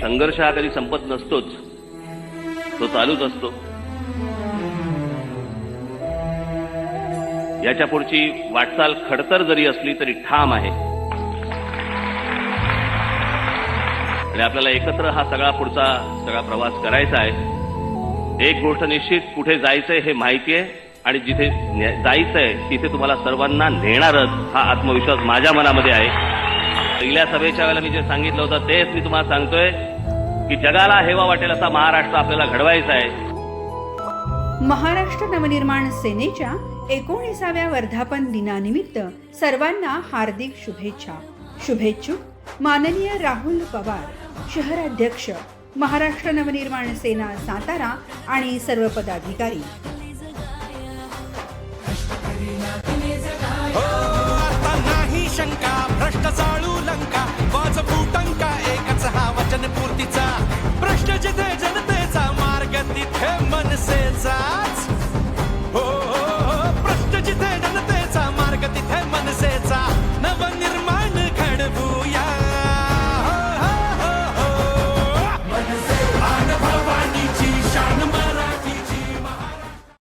संघर्ष हा कधी संपत नसतोच, तो चालूच असतो. याच्या पुढची वाटचाल खडतर जरी असली तरी ठाम आहे आणि आपल्याला एकत्र हा सगळा प्रवास करायचा आहे. एक गोष्ट निश्चित, कुठे जायचंय हे माहिती आहे आणि जिथे जायचंय तिथे तुम्हाला सर्वांना नेणारच हा आत्मविश्वास माझ्या मनामध्ये आहे. पहिल्या सभेच्या वेळेला मी जे सांगितलं होतं तेच मी तुम्हाला सांगतोय की जगाला हेवा वाटेल असा महाराष्ट्र आपल्याला घडवायचा आहे. महाराष्ट्र नवनिर्माण सेनेच्या 19व्या वर्धापन दिनानिमित्त सर्वांना हार्दिक शुभेच्छा. शुभेच्छुक माननीय राहुल पवार, शहराध्यक्ष, महाराष्ट्र नवनिर्माण सेना सातारा आणि सर्व पदाधिकारी. आता नाही शंका, भ्रष्टाचार